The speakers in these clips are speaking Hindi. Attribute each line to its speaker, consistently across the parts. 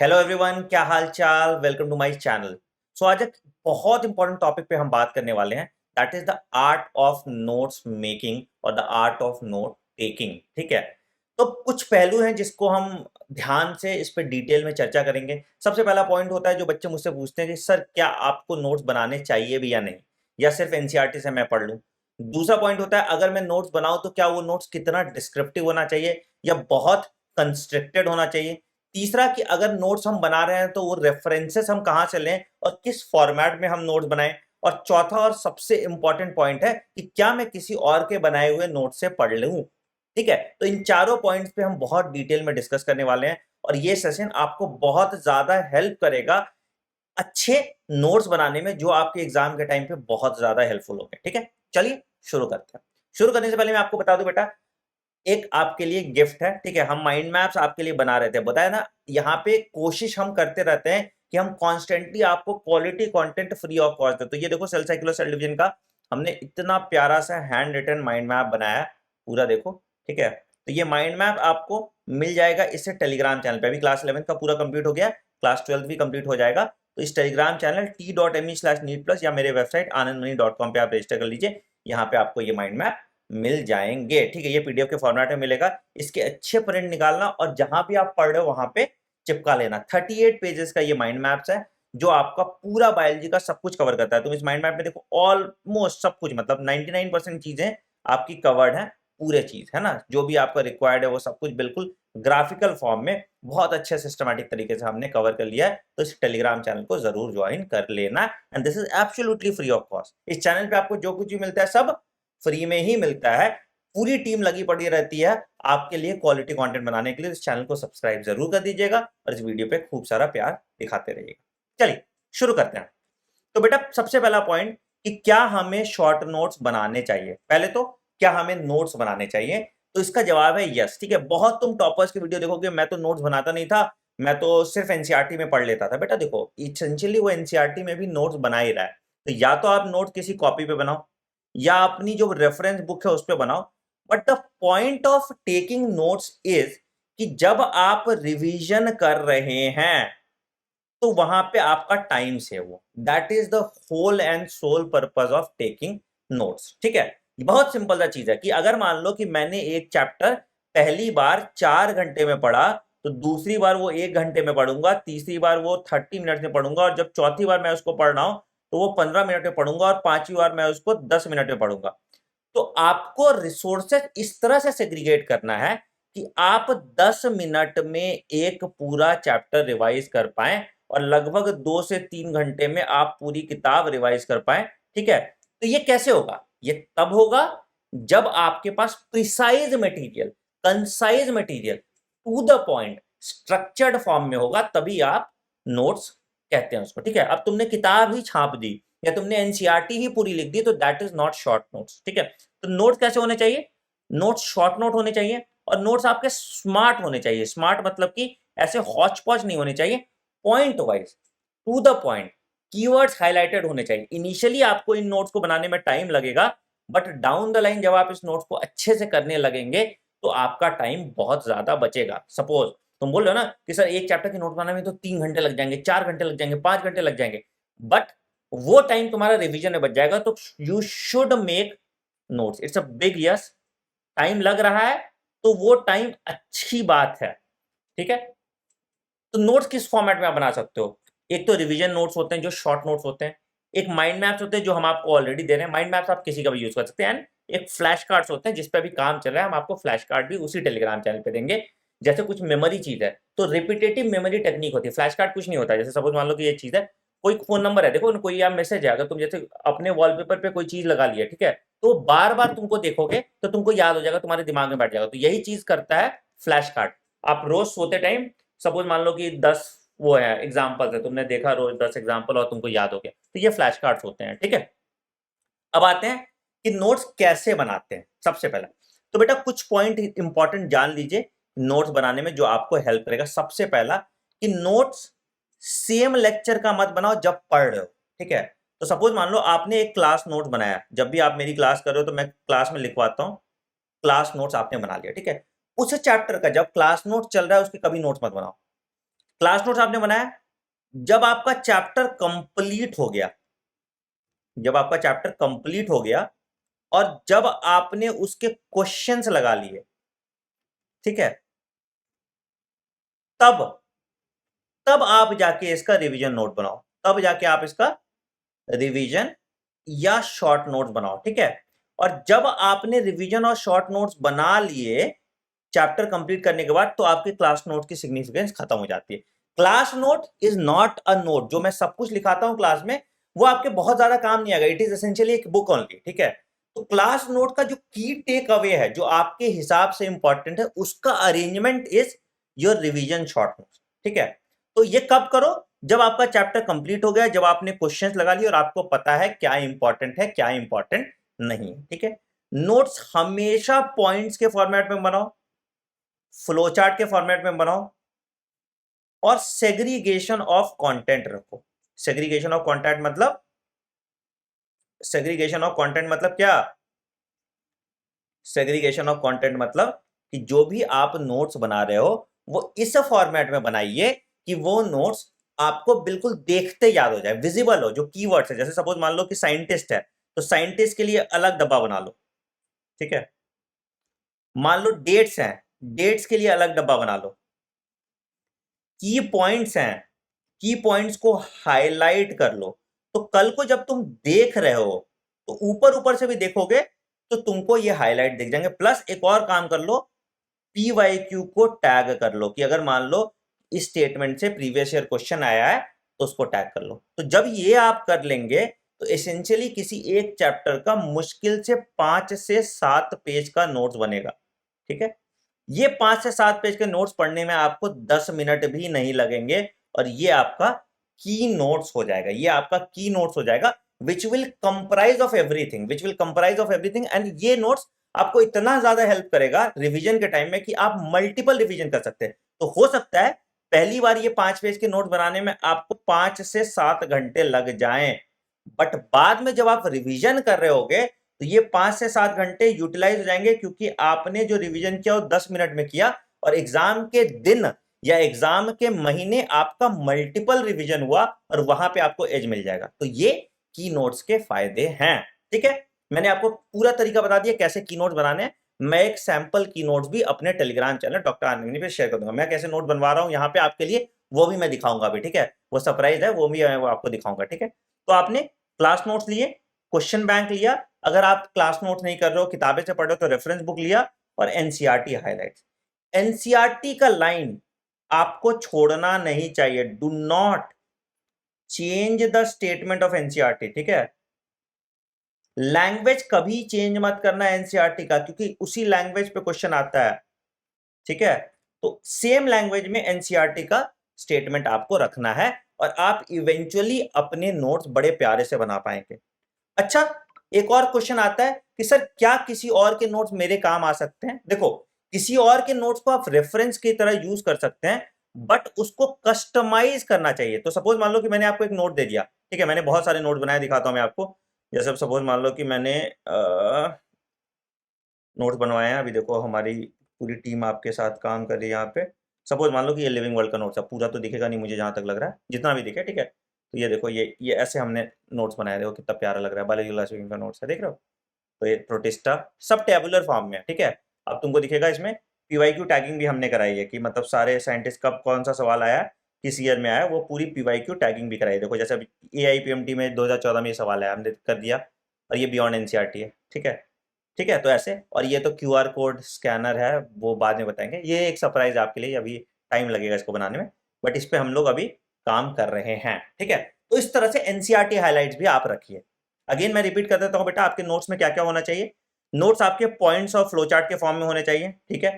Speaker 1: हेलो एवरीवन, क्या हाल चाल। Welcome to my channel. आज एक बहुत इंपॉर्टेंट टॉपिक पे हम बात करने वाले हैं। That is the art of notes making और the art of note taking. ठीक है, तो कुछ पहलू हैं जिसको हम ध्यान से इस पे डिटेल में चर्चा करेंगे। सबसे पहला पॉइंट होता है, जो बच्चे मुझसे पूछते हैं कि सर क्या आपको नोट्स बनाने चाहिए भी या नहीं, या सिर्फ एनसीईआरटी से मैं पढ़ लूँ। दूसरा पॉइंट होता है, अगर मैं नोट्स बनाऊं तो क्या वो नोट्स कितना डिस्क्रिप्टिव होना चाहिए या बहुत कंस्ट्रिक्टेड होना चाहिए। तीसरा कि अगर नोट्स हम बना रहे हैं तो वो रेफरेंसेस हम कहाँ से लें और किस फॉर्मेट में हम नोट्स बनाएं। और चौथा और सबसे इंपॉर्टेंट पॉइंट है कि क्या मैं किसी और के बनाए हुए नोट से पढ़ लूं। ठीक है, तो इन चारों पॉइंट्स पे हम बहुत डिटेल में डिस्कस करने वाले हैं और ये सेशन आपको बहुत ज्यादा हेल्प करेगा अच्छे नोट्स बनाने में, जो आपके एग्जाम के टाइम पे बहुत ज्यादा हेल्पफुल होंगे। ठीक है, चलिए शुरू करते हैं। शुरू करने से पहले मैं आपको बता दूं बेटा, एक आपके लिए गिफ्ट है। ठीक है, हम माइंड मैप्स आपके लिए बना रहे थे, बताया ना। यहाँ पे कोशिश हम करते रहते हैं कि हम कॉन्स्टेंटली आपको quality content free of cost दे। तो ये देखो, सेल साइकिल और सेल डिवीजन का हमने इतना प्यारा सा हैंड रिटन माइंड मैप बनाया है, पूरा देखो। ठीक है, तो ये माइंड मैप आपको मिल जाएगा इससे टेलीग्राम चैनल पे। अभी क्लास 11 का पूरा कंप्लीट हो गया, क्लास 12 भी कंप्लीट हो जाएगा। तो इस टेलीग्राम चैनल t.me/neetplus या मेरे वेबसाइट anandmani.com पे आप रजिस्टर कर लीजिए। यहाँ पे आपको ये माइंड मैप मिल जाएंगे। ठीक है, ये पीडीएफ के फॉर्मेट में मिलेगा। इसके अच्छे प्रिंट निकालना और जहां भी आप पढ़ रहे हो वहां पे चिपका लेना। 38 पेजेस का ये माइंड मैप्स है, जो आपका पूरा बायोलॉजी का सब कुछ कवर करता है। तुम इस माइंड मैप में देखो, ऑलमोस्ट सब कुछ, मतलब 99% चीजें आपकी कवर्ड है। पूरे चीज है ना, जो भी आपका रिक्वायर्ड है वो सब कुछ बिल्कुल ग्राफिकल फॉर्म में बहुत अच्छे सिस्टमैटिक तरीके से हमने कवर कर लिया है। तो इस टेलीग्राम चैनल को जरूर ज्वाइन कर लेना, and this is absolutely free of cost. इस चैनल पे आपको जो कुछ भी मिलता है सब फ्री में ही मिलता है। पूरी टीम लगी पड़ी रहती है आपके लिए क्वालिटी कंटेंट बनाने के लिए। इस चैनल को सब्सक्राइब जरूर कर दीजिएगा और इस वीडियो पे खूब सारा प्यार दिखाते रहिएगा। चलिए शुरू करते हैं। तो बेटा, सबसे पहला पॉइंट कि क्या हमें शॉर्ट नोट्स बनाने चाहिए। पहले तो क्या हमें नोट्स बनाने चाहिए, तो इसका जवाब है यस। ठीक है, बहुत तुम टॉपर्स की वीडियो देखोगे, मैं तो नोट्स बनाता नहीं था, मैं तो सिर्फ एनसीईआरटी में पढ़ लेता था। बेटा देखो, इसेंशियली वो एनसीईआरटी में भी नोट्स बना ही रहा है। तो या तो आप नोट किसी कॉपी पे बनाओ या अपनी जो रेफरेंस बुक है उस पे बनाओ। But the point of taking notes is कि जब आप रिवीजन कर रहे हैं तो वहां पे आपका टाइम सेव हो। That is the whole and sole purpose of taking notes. ठीक है, बहुत सिंपल सा चीज है कि अगर मान लो कि मैंने एक चैप्टर पहली बार 4 घंटे में पढ़ा, तो दूसरी बार वो 1 घंटे में पढ़ूंगा, तीसरी बार वो 30 मिनट में पढ़ूंगा, और जब चौथी बार मैं उसको पढ़ रहा हूं तो वो 15 मिनट में पढ़ूंगा, और पांचवी बार मैं उसको 10 मिनट में पढ़ूंगा। तो आपको रिसोर्सेज इस तरह से सेग्रीगेट करना है कि आप 10 मिनट में एक पूरा चैप्टर रिवाइज कर पाए और लगभग 2 से 3 घंटे में आप पूरी किताब रिवाइज कर पाए। ठीक है, तो ये कैसे होगा? ये तब होगा जब आपके पास precise material, concise material, to the point, structured form में होगा, तभी आप नोट्स कहते हैं उसको। ठीक है, अब तुमने किताब ही छाप दी या तुमने एनसीईआरटी ही पूरी लिख दी, तो that is not short notes. ठीक है, तो नोट्स कैसे होने चाहिए? नोट्स शॉर्ट नोट होने चाहिए, और नोट्स आपके स्मार्ट होने चाहिए। स्मार्ट मतलब कि ऐसे हॉच पॉच नहीं होने चाहिए, point wise, to the point, keywords highlighted होने चाहिए। इनिशियली आपको इन नोट्स को बनाने में टाइम लगेगा, बट डाउन द लाइन जब आप इस नोट्स को अच्छे से करने लगेंगे तो आपका टाइम बहुत ज्यादा बचेगा। सपोज तुम बोल रहे हो ना कि सर एक चैप्टर की नोट बनाने में तो 3 घंटे लग जाएंगे, 4 घंटे लग जाएंगे, 5 घंटे लग जाएंगे, बट वो टाइम तुम्हारा रिवीजन में बच जाएगा। तो you should make notes. It's a big yes. Time लग रहा है तो वो टाइम अच्छी बात है। ठीक है, तो नोट्स किस फॉर्मेट में आप बना सकते हो? एक तो रिवीजन नोट्स होते हैं जो शॉर्ट नोट्स होते हैं, एक माइंड मैप्स होते हैं जो हम आपको ऑलरेडी दे रहे हैं। माइंड मैप्स आप किसी का भी यूज कर सकते हैं, एक फ्लैश कार्ड्स होते हैं जिस पे अभी काम चल रहा है, हम आपको फ्लैश कार्ड भी उसी टेलीग्राम चैनल पे देंगे। जैसे कुछ मेमोरी चीज है तो रिपीटेटिव मेमोरी टेक्निक होती है, फ्लैश कार्ड कुछ नहीं होता है। जैसे सपोज मान लो कि ये चीज है, कोई फोन नंबर है, देखो कोई आप मैसेज है, अगर तुम जैसे अपने वॉलपेपर पे कोई चीज लगा लिया, ठीक है, तो बार बार तुमको देखोगे तो तुमको याद हो जाएगा, तुम्हारे दिमाग में बैठ जाएगा। तो यही चीज करता है फ्लैश कार्ड। आप रोज सोते टाइम सपोज मान लो कि 10 वो है एग्जाम्पल है, तुमने देखा रोज 10 एग्जाम्पल और तुमको याद हो गया, तो ये फ्लैश कार्ड्स होते हैं। ठीक है, अब आते हैं कि नोट्स कैसे बनाते हैं। सबसे पहला तो बेटा कुछ पॉइंट इंपॉर्टेंट जान लीजिए नोट्स बनाने में, जो आपको हेल्प करेगा। सबसे पहला कि नोट्स सेम लेक्चर का मत बनाओ जब पढ़ रहे हो। ठीक है, तो सपोज मान लो आपने एक क्लास नोट बनाया, जब भी आप मेरी क्लास कर रहे हो तो मैं क्लास में लिखवाता हूं, क्लास नोट्स आपने बना लिया। ठीक है, उस चैप्टर का जब क्लास नोट चल रहा है उसके कभी नोट्स मत बनाओ। क्लास नोट्स आपने बनाया जब आपका चैप्टर कंप्लीट हो गया, जब आपका चैप्टर कंप्लीट हो गया और जब आपने उसके क्वेश्चंस लगा लिए, ठीक है, तब तब आप जाके इसका रिवीजन नोट बनाओ, तब जाके आप इसका रिवीजन या शॉर्ट नोट्स बनाओ, ठीक है। और जब आपने रिवीजन और शॉर्ट नोट्स बना लिए चैप्टर कंप्लीट करने के बाद, तो आपके क्लास नोट की सिग्निफिकेंस खत्म हो जाती है। Class note is not a note. जो मैं सब कुछ लिखाता हूं क्लास में वो आपके बहुत ज्यादा काम नहीं आएगा। इट इज एसेंशियली एक बुक ओनली, ठीक है। तो क्लास नोट का जो की टेक अवे है, जो आपके हिसाब से इंपॉर्टेंट है, उसका arrangement is your revision short notes, ठीक है। तो ये कब करो? जब आपका चैप्टर कंप्लीट हो गया, जब आपने क्वेश्चंस लगा लिए और आपको पता है क्या इंपॉर्टेंट है क्या इंपॉर्टेंट नहीं है, ठीक है। नोट्स हमेशा पॉइंट्स के फॉर्मेट में बनाओ, फ्लो चार्ट के फॉर्मेट में बनाओ और सेग्रीगेशन ऑफ कंटेंट रखो। सेग्रीगेशन ऑफ कंटेंट मतलब, सेग्रीगेशन ऑफ कंटेंट मतलब क्या? सेग्रीगेशन ऑफ कंटेंट मतलब कि जो भी आप नोट्स बना रहे हो वो इस फॉर्मेट में बनाइए कि वो नोट्स आपको बिल्कुल देखते याद हो जाए, विजिबल हो। जो कीवर्ड्स है, जैसे सपोज मान लो कि साइंटिस्ट है, तो साइंटिस्ट के लिए अलग डब्बा बना लो, ठीक है। मान लो डेट्स हैं, डेट्स के लिए अलग डब्बा बना लो। की पॉइंट्स हैं, की पॉइंट्स को हाईलाइट कर लो। तो कल को जब तुम देख रहे हो तो ऊपर ऊपर से भी देखोगे तो तुमको ये हाईलाइट दिख जाएंगे। प्लस एक और काम कर लो, पीवाईक्यू को टैग कर लो कि अगर मान लो इस स्टेटमेंट से प्रीवियस ईयर क्वेश्चन आया है तो उसको टैग कर लो। तो जब ये आप कर लेंगे तो एसेंशियली किसी एक चैप्टर का मुश्किल से 5 से 7 पेज का नोट्स बनेगा, ठीक है। ये 5 से 7 पेज के नोट्स पढ़ने में आपको 10 मिनट भी नहीं लगेंगे और ये आपका की नोट्स हो जाएगा, ये आपका की नोट्स हो जाएगा, which will comprise of everything, which will comprise of everything. And ये नोट्स आपको इतना ज्यादा हेल्प करेगा रिवीजन के टाइम में कि आप मल्टीपल रिवीजन कर सकते हैं। तो हो सकता है पहली बार ये 5 पेज के नोट बनाने में आपको 5 से 7 घंटे लग जाएं, बट बाद में जब आप रिवीजन कर रहे होगे तो ये 5 से 7 घंटे यूटिलाइज हो जाएंगे, क्योंकि आपने जो रिवीजन किया वो 10 मिनट में किया और एग्जाम के दिन या एग्जाम के महीने आपका मल्टीपल रिवीजन हुआ और वहां पे आपको एज मिल जाएगा। तो ये की नोट्स के फायदे हैं, ठीक है। मैंने आपको पूरा तरीका बता दिया कैसे की नोट्स बनाने हैं। मैं एक सैंपल की नोट्स भी अपने टेलीग्राम चैनल डॉक्टर आनंद पे शेयर कर दूंगा। मैं कैसे नोट बनवा रहा हूं यहाँ पे आपके लिए, वो भी मैं दिखाऊंगा अभी, ठीक है। वो सरप्राइज है, वो भी मैं आपको दिखाऊंगा, ठीक है। तो आपने क्लास नोट्स लिए, क्वेश्चन बैंक लिया, अगर आप क्लास नोट्स नहीं कर रहे हो, किताबें से पढ़ रहे हो, तो रेफरेंस बुक लिया और एनसीईआरटी हाइलाइट्स। एनसीईआरटी का लाइन आपको छोड़ना नहीं चाहिए। Do not change the statement of NCERT, ठीक है। लैंग्वेज कभी चेंज मत करना एनसीईआरटी का, क्योंकि उसी लैंग्वेज पे क्वेश्चन आता है, ठीक है। तो सेम लैंग्वेज में एनसीईआरटी का स्टेटमेंट आपको रखना है और आप इवेंचुअली अपने नोट्स बड़े प्यारे से बना पाएंगे। अच्छा, एक और क्वेश्चन आता है कि सर क्या किसी और के नोट्स मेरे काम आ सकते हैं? देखो, किसी और के नोट्स को आप रेफरेंस की तरह यूज कर सकते हैं, बट उसको कस्टमाइज करना चाहिए। तो सपोज मान लो कि मैंने आपको एक नोट दे दिया, ठीक है। मैंने बहुत सारे नोट बनाए, दिखाता हूं मैं आपको। जैसे सपोज मान लो कि मैंने नोट्स बनवाए हैं। अभी देखो हमारी पूरी टीम आपके साथ काम कर रही है यहाँ पे। सपोज मान लो कि ये लिविंग वर्ल्ड का नोट्स है, पूरा तो दिखेगा नहीं मुझे जहाँ तक लग रहा है, जितना भी दिखे, ठीक है। तो ये देखो, ये ऐसे हमने नोट्स बनाए, देखो कितना प्यारा लग रहा है। बायोलॉजी क्लास का नोट्स है, देख रहे हो। तो ये प्रोटिस्टा सब टेबुलर फॉर्म में है, ठीक है। अब तुमको दिखेगा इसमें पीवाईक्यू टैगिंग भी हमने कराई है कि मतलब सारे साइंटिस्ट कब कौन सा सवाल आया, किस ईयर में आया, वो पूरी पीवाईक्यू टैगिंग भी कराई है। देखो जैसे अभी AIPMT में 2014 में ये सवाल आया, हमने कर दिया और ये बियॉन्ड एनसीईआरटी है, ठीक है। ठीक है, तो ऐसे। और ये तो QR कोड स्कैनर है, वो बाद में बताएंगे। ये एक सरप्राइज आपके लिए, अभी टाइम लगेगा इसको बनाने में, बट इस पे हम लोग अभी काम कर रहे हैं, ठीक है। तो इस तरह से एनसीईआरटी हाइलाइट्स भी आप रखिए। अगेन मैं रिपीट कर देता हूं बेटा, आपके नोट्स में क्या क्या होना चाहिए। नोट्स आपके पॉइंट्स और फ्लो चार्ट के फॉर्म में होने चाहिए, ठीक है।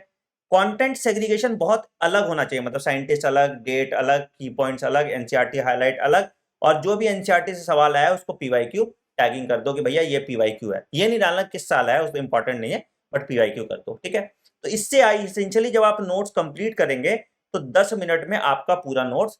Speaker 1: कंटेंट सेग्रीगेशन बहुत अलग होना चाहिए, मतलब साइंटिस्ट अलग, डेट अलग, की पॉइंट्स अलग, एनसीईआरटी हाईलाइट अलग, और जो भी एनसीईआरटी से सवाल आया उसको पीवाईक्यू टैगिंग कर दो कि भैया ये पीवाईक्यू है। ये नहीं डालना किस साल है, उसमें इंपॉर्टेंट नहीं है, बट पीवाईक्यू कर दो, ठीक है। तो इससे आई एसेंशियली जब आप नोट्स कंप्लीट करेंगे तो 10 मिनट में आपका पूरा नोट्स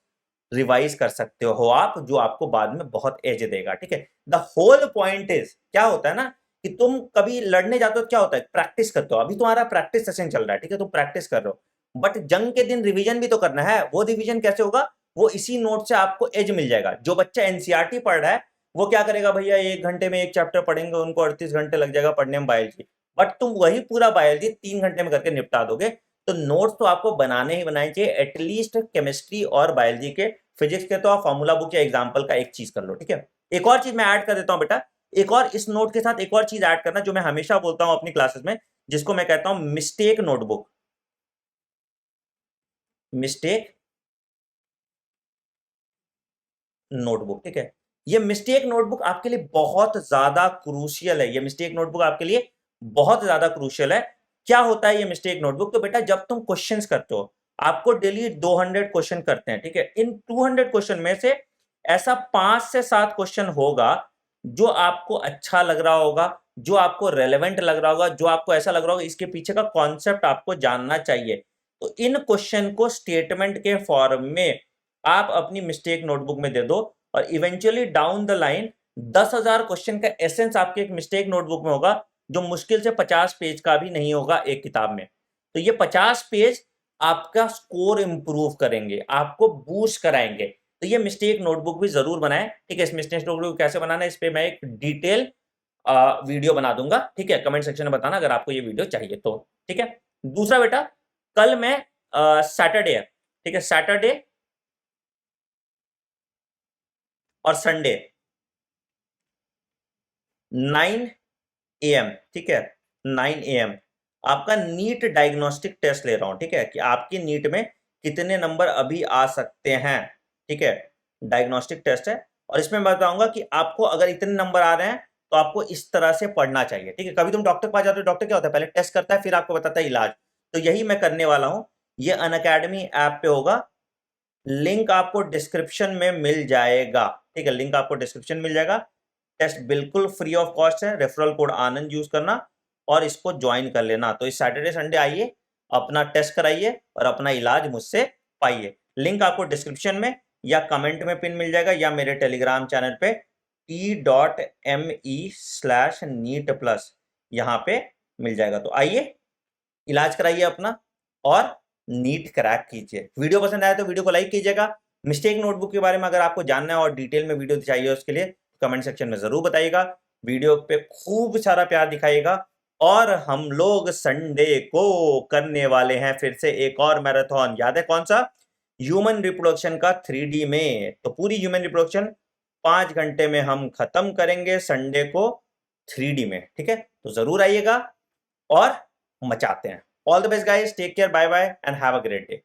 Speaker 1: रिवाइज कर सकते हो आप, जो आपको बाद में बहुत एज देगा, ठीक है। द होल पॉइंट इज, क्या होता है ना कि तुम कभी लड़ने जाते हो, क्या होता है, प्रैक्टिस करते हो। अभी तुम्हारा प्रैक्टिस सेशन चल रहा है, ठीक है, तुम प्रैक्टिस कर रहे हो। बट जंग के दिन रिवीजन भी तो करना है। वो रिवीजन कैसे होगा? वो इसी नोट से आपको एज मिल जाएगा। जो बच्चा एनसीईआरटी पढ़ रहा है वो क्या करेगा भैया, 1 घंटे में एक चैप्टर पढ़ेंगे, उनको 38 घंटे लग जाएगा पढ़ने में बायोलॉजी, बट तुम वही पूरा बायोलॉजी 3 घंटे में करके निपटा दोगे। तो नोट्स तो आपको बनाने ही बनाने चाहिए, एटलीस्ट केमिस्ट्री और बायोलॉजी के। फिजिक्स के तो आप फॉर्मूला बुक या एग्जाम्पल का एक चीज कर लो, ठीक है। एक और चीज मैं ऐड कर देता हूं बेटा, एक और इस नोट के साथ एक और चीज ऐड करना जो मैं हमेशा बोलता हूं अपनी क्लासेस में, जिसको मैं कहता हूं मिस्टेक नोटबुक। मिस्टेक नोटबुक, ठीक है। ये मिस्टेक नोटबुक आपके लिए बहुत ज्यादा क्रूशियल है। ये मिस्टेक नोटबुक आपके लिए बहुत ज्यादा क्रूशियल है। क्या होता है ये मिस्टेक नोटबुक? तो बेटा जब तुम क्वेश्चंस करते हो, आपको डेली 200 क्वेश्चन करते हैं, ठीक है। इन 200 क्वेश्चन में से ऐसा 5 से 7 क्वेश्चन होगा जो आपको अच्छा लग रहा होगा, जो आपको रेलेवेंट लग रहा होगा, जो आपको ऐसा लग रहा होगा इसके पीछे का कॉन्सेप्ट आपको जानना चाहिए। तो इन क्वेश्चन को स्टेटमेंट के फॉर्म में आप अपनी मिस्टेक नोटबुक में दे दो, और eventually down the line 10,000 question का एसेंस आपके एक मिस्टेक नोटबुक में होगा, जो मुश्किल से 50 पेज का भी नहीं होगा एक किताब में। तो ये 50 पेज आपका स्कोर इंप्रूव करेंगे, आपको बूस्ट कराएंगे। तो ये मिस्टेक नोटबुक भी जरूर बनाएं, ठीक है। इस मिस्टेक नोटबुक कैसे बनाना है इस पे मैं एक डिटेल वीडियो बना दूंगा, ठीक है। कमेंट सेक्शन में बताना अगर आपको ये वीडियो चाहिए तो, ठीक है। दूसरा बेटा, कल मैं सैटरडे है, ठीक है, सैटरडे और संडे 9 AM, ठीक है, 9 AM आपका नीट डायग्नोस्टिक टेस्ट ले रहा हूं, ठीक है, कि आपकी नीट में कितने नंबर अभी आ सकते हैं, ठीक है। डायग्नोस्टिक टेस्ट है, और इसमें मैं बताऊंगा कि आपको अगर इतने नंबर आ रहे हैं तो आपको इस तरह से पढ़ना चाहिए, ठीक है। कभी तुम डॉक्टर के पास जाते हो, डॉक्टर क्या होता है, पहले टेस्ट करता है फिर आपको बताता है इलाज। तो यही मैं करने वाला हूं। ये अनअकैडमी ऐप पे होगा, लिंक आपको डिस्क्रिप्शन में मिल जाएगा, ठीक है, लिंक आपको डिस्क्रिप्शन मिल जाएगा। टेस्ट बिल्कुल फ्री ऑफ कॉस्ट है, रेफरल कोड आनंद यूज करना और इसको ज्वाइन कर लेना। तो इस सैटरडे संडे आइए, अपना टेस्ट कराइए और अपना इलाज मुझसे पाइए। लिंक आपको डिस्क्रिप्शन में या कमेंट में पिन मिल जाएगा, या मेरे टेलीग्राम चैनल पे t.me/NEET+ यहाँ पे मिल जाएगा। तो आइए, इलाज कराइए अपना और नीट क्रैक कीजिए। वीडियो पसंद आया तो वीडियो को लाइक कीजिएगा। मिस्टेक नोटबुक के बारे में अगर आपको जानना है और डिटेल में वीडियो चाहिए उसके लिए कमेंट सेक्शन में जरूर बताइएगा। वीडियो पे खूब सारा प्यार दिखाइएगा, और हम लोग संडे को करने वाले हैं फिर से एक और मैराथन। याद है कौन सा? ह्यूमन रिप्रोडक्शन का 3D में। तो पूरी ह्यूमन रिप्रोडक्शन 5 घंटे में हम खत्म करेंगे संडे को 3D में, ठीक है। तो जरूर आइएगा और मचाते हैं। All the best guys, take care, bye bye and have a great day.